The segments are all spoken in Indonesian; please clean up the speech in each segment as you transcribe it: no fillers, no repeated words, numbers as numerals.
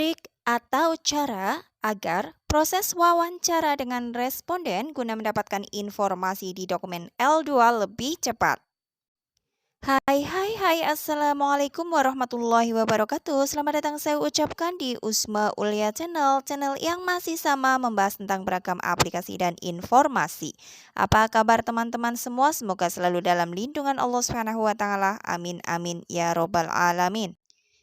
Trik atau cara agar proses wawancara dengan responden guna mendapatkan informasi di dokumen L2 lebih cepat. Hai, Assalamualaikum warahmatullahi wabarakatuh. Selamat datang saya ucapkan di Usma Ulia Channel yang masih sama membahas tentang beragam aplikasi dan informasi. Apa kabar teman-teman semua? Semoga selalu dalam lindungan Allah Subhanahu wa taala. Amin amin ya robbal alamin.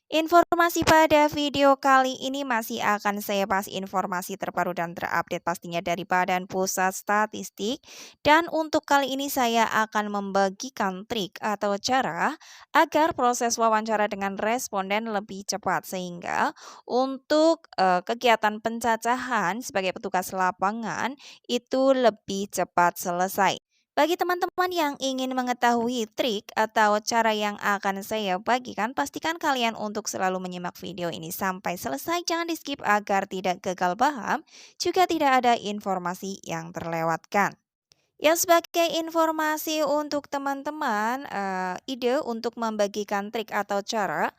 Informasi pada video kali ini masih akan saya bahas informasi terbaru dan terupdate pastinya dari Badan Pusat Statistik. Dan untuk kali ini saya akan membagikan trik atau cara agar proses wawancara dengan responden lebih cepat sehingga untuk kegiatan pencacahan sebagai petugas lapangan itu lebih cepat selesai. Bagi teman-teman yang ingin mengetahui trik atau cara yang akan saya bagikan, pastikan kalian untuk selalu menyimak video ini sampai selesai. Jangan di-skip agar tidak gagal paham, juga tidak ada informasi yang terlewatkan. Ya, sebagai informasi untuk teman-teman, ide untuk membagikan trik atau cara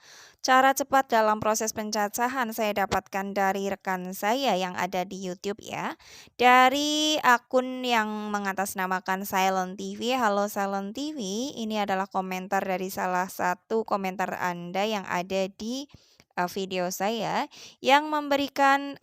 cepat dalam proses pencacahan saya dapatkan dari rekan saya yang ada di YouTube ya. Dari akun yang mengatasnamakan Silent TV. Halo Silent TV, ini adalah komentar dari salah satu komentar Anda yang ada di video saya yang memberikan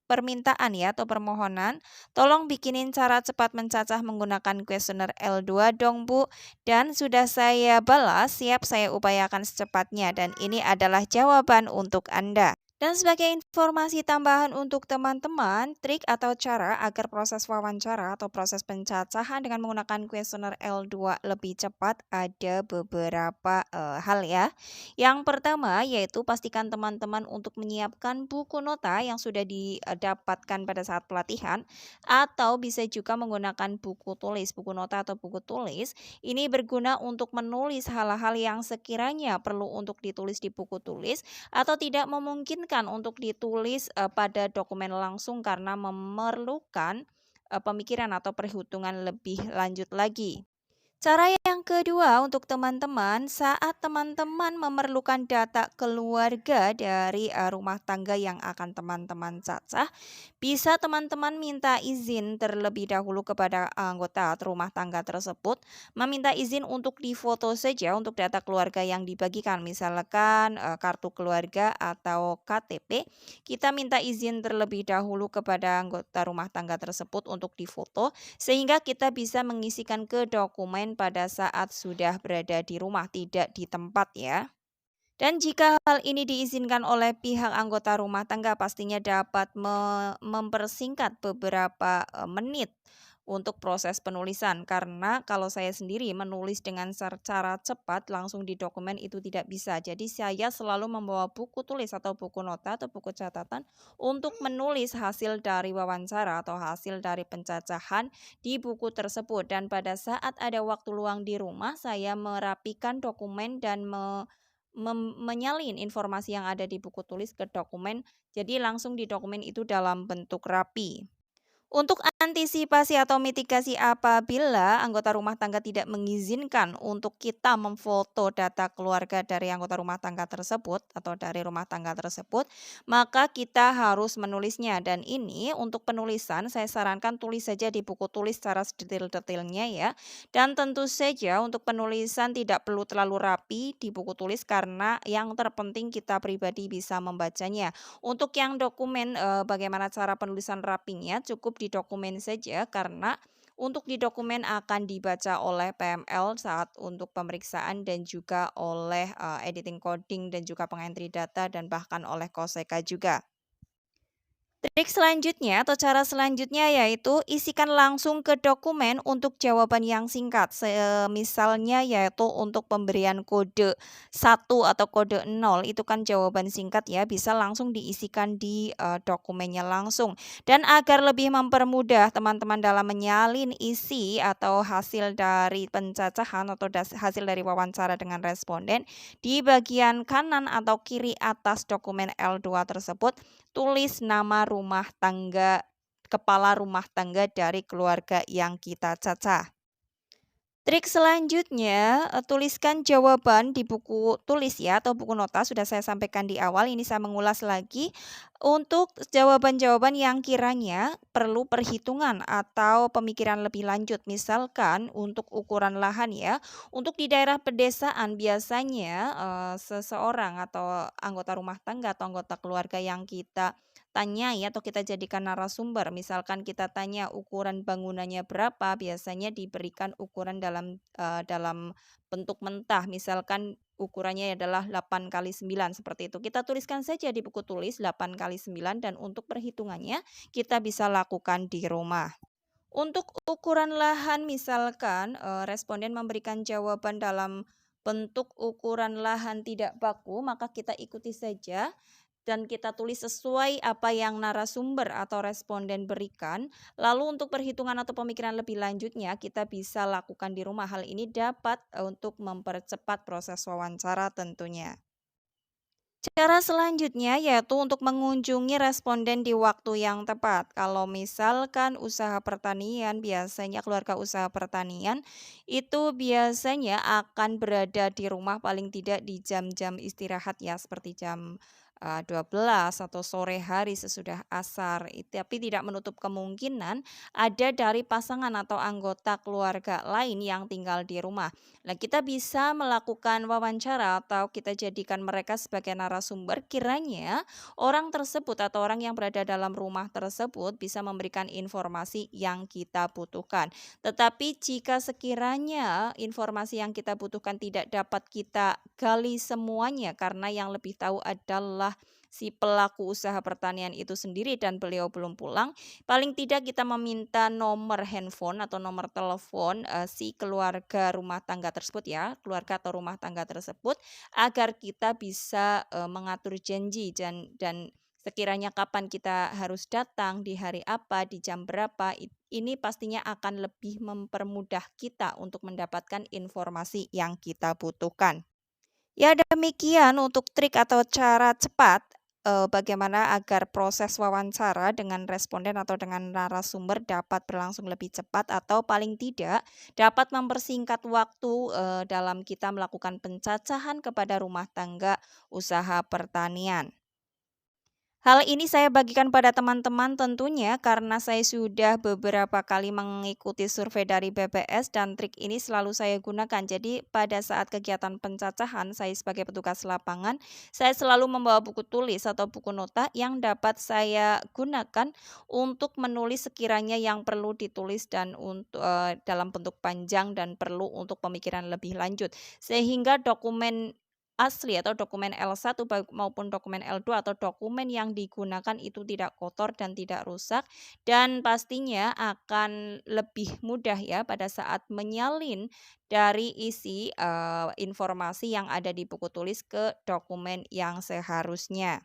permintaan ya atau permohonan, tolong bikinin cara cepat mencacah menggunakan kuesioner L2 dong Bu. Dan sudah saya balas, siap saya upayakan secepatnya dan ini adalah jawaban untuk Anda. Dan sebagai informasi tambahan untuk teman-teman, trik atau cara agar proses wawancara atau proses pencacahan dengan menggunakan kuesioner L2 lebih cepat ada beberapa hal ya. Yang pertama yaitu pastikan teman-teman untuk menyiapkan buku nota yang sudah didapatkan pada saat pelatihan atau bisa juga menggunakan buku tulis, buku nota atau buku tulis. Ini berguna untuk menulis hal-hal yang sekiranya perlu untuk ditulis di buku tulis atau tidak memungkinkan untuk ditulis pada dokumen langsung karena memerlukan pemikiran atau perhitungan lebih lanjut lagi. Cara yang kedua untuk teman-teman, saat teman-teman memerlukan data keluarga dari rumah tangga yang akan teman-teman cacah, bisa teman-teman minta izin terlebih dahulu kepada anggota rumah tangga tersebut, meminta izin untuk difoto saja untuk data keluarga yang dibagikan, misalkan kartu keluarga atau KTP, kita minta izin terlebih dahulu kepada anggota rumah tangga tersebut untuk difoto sehingga kita bisa mengisikan ke dokumen pada saat sudah berada di rumah, tidak di tempat ya. Dan jika hal ini diizinkan oleh pihak anggota rumah tangga, pastinya dapat mempersingkat beberapa menit untuk proses penulisan. Karena kalau saya sendiri menulis dengan cara cepat langsung di dokumen itu tidak bisa. Jadi saya selalu membawa buku tulis atau buku nota atau buku catatan untuk menulis hasil dari wawancara atau hasil dari pencacahan di buku tersebut. Dan pada saat ada waktu luang di rumah, saya merapikan dokumen dan menyalin informasi yang ada di buku tulis ke dokumen, jadi langsung di dokumen itu dalam bentuk rapi. Untuk antisipasi atau mitigasi apabila anggota rumah tangga tidak mengizinkan untuk kita memfoto data keluarga dari anggota rumah tangga tersebut atau dari rumah tangga tersebut, maka kita harus menulisnya. Dan ini untuk penulisan saya sarankan tulis saja di buku tulis secara sedetail-detailnya ya. Dan tentu saja untuk penulisan tidak perlu terlalu rapi di buku tulis karena yang terpenting kita pribadi bisa membacanya. Untuk yang dokumen bagaimana cara penulisan rapinya cukup di dokumen saja karena untuk di dokumen akan dibaca oleh PML saat untuk pemeriksaan dan juga oleh editing coding dan juga pengentry data dan bahkan oleh Koseka juga. Trik selanjutnya atau cara selanjutnya yaitu isikan langsung ke dokumen untuk jawaban yang singkat. Misalnya yaitu untuk pemberian kode 1 atau kode 0 itu kan jawaban singkat ya, bisa langsung diisikan di dokumennya langsung. Dan agar lebih mempermudah teman-teman dalam menyalin isi atau hasil dari pencacahan atau hasil dari wawancara dengan responden, di bagian kanan atau kiri atas dokumen L2 tersebut tulis nama rumah tangga, kepala rumah tangga dari keluarga yang kita cacah. Trik selanjutnya, tuliskan jawaban di buku tulis ya atau buku nota sudah saya sampaikan di awal, ini saya mengulas lagi untuk jawaban-jawaban yang kiranya perlu perhitungan atau pemikiran lebih lanjut. Misalkan untuk ukuran lahan ya, untuk di daerah pedesaan biasanya, seseorang atau anggota rumah tangga atau anggota keluarga yang kita tanyai atau kita jadikan narasumber, misalkan kita tanya ukuran bangunannya berapa, biasanya diberikan ukuran dalam bentuk mentah, misalkan ukurannya adalah 8 kali 9 seperti itu. Kita tuliskan saja di buku tulis 8 kali 9 dan untuk perhitungannya kita bisa lakukan di rumah. Untuk ukuran lahan misalkan, responden memberikan jawaban dalam bentuk ukuran lahan tidak baku, maka kita ikuti saja dan kita tulis sesuai apa yang narasumber atau responden berikan. Lalu untuk perhitungan atau pemikiran lebih lanjutnya kita bisa lakukan di rumah. Hal ini dapat untuk mempercepat proses wawancara tentunya. Cara selanjutnya yaitu untuk mengunjungi responden di waktu yang tepat. Kalau misalkan usaha pertanian, biasanya keluarga usaha pertanian itu biasanya akan berada di rumah paling tidak di jam-jam istirahat ya, seperti jam 12 atau sore hari sesudah asar. Tapi tidak menutup kemungkinan ada dari pasangan atau anggota keluarga lain yang tinggal di rumah. Nah, kita bisa melakukan wawancara atau kita jadikan mereka sebagai narasumber kiranya orang tersebut atau orang yang berada dalam rumah tersebut bisa memberikan informasi yang kita butuhkan. Tetapi jika sekiranya informasi yang kita butuhkan tidak dapat kita gali semuanya karena yang lebih tahu adalah si pelaku usaha pertanian itu sendiri dan beliau belum pulang, paling tidak kita meminta nomor handphone atau nomor telepon, si keluarga rumah tangga tersebut ya, keluarga atau rumah tangga tersebut, agar kita bisa, mengatur janji dan sekiranya kapan kita harus datang, di hari apa, di jam berapa, ini pastinya akan lebih mempermudah kita untuk mendapatkan informasi yang kita butuhkan. Ya demikian untuk trik atau cara cepat, bagaimana agar proses wawancara dengan responden atau dengan narasumber dapat berlangsung lebih cepat atau paling tidak dapat mempersingkat waktu, dalam kita melakukan pencacahan kepada rumah tangga usaha pertanian. Hal ini saya bagikan pada teman-teman tentunya karena saya sudah beberapa kali mengikuti survei dari BPS dan trik ini selalu saya gunakan. Jadi pada saat kegiatan pencacahan saya sebagai petugas lapangan, saya selalu membawa buku tulis atau buku nota yang dapat saya gunakan untuk menulis sekiranya yang perlu ditulis dan untuk dalam bentuk panjang dan perlu untuk pemikiran lebih lanjut. Sehingga dokumen asli atau dokumen L1 maupun dokumen L2 atau dokumen yang digunakan itu tidak kotor dan tidak rusak dan pastinya akan lebih mudah ya pada saat menyalin dari isi, informasi yang ada di buku tulis ke dokumen yang seharusnya.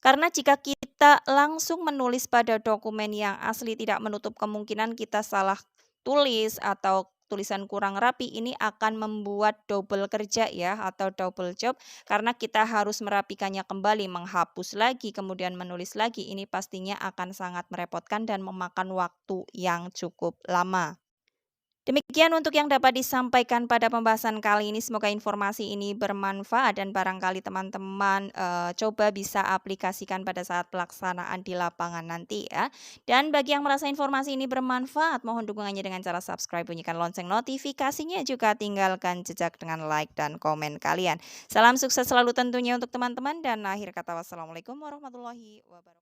Karena jika kita langsung menulis pada dokumen yang asli tidak menutup kemungkinan kita salah tulis atau tulisan kurang rapi, ini akan membuat double kerja ya atau double job karena kita harus merapikannya kembali, menghapus lagi, kemudian menulis lagi. Ini pastinya akan sangat merepotkan dan memakan waktu yang cukup lama. Demikian untuk yang dapat disampaikan pada pembahasan kali ini. Semoga informasi ini bermanfaat dan barangkali teman-teman coba bisa aplikasikan pada saat pelaksanaan di lapangan nanti ya. Dan bagi yang merasa informasi ini bermanfaat, mohon dukungannya dengan cara subscribe, bunyikan lonceng notifikasinya, juga tinggalkan jejak dengan like dan komen kalian. Salam sukses selalu tentunya untuk teman-teman dan akhir kata wassalamualaikum warahmatullahi wabarakatuh.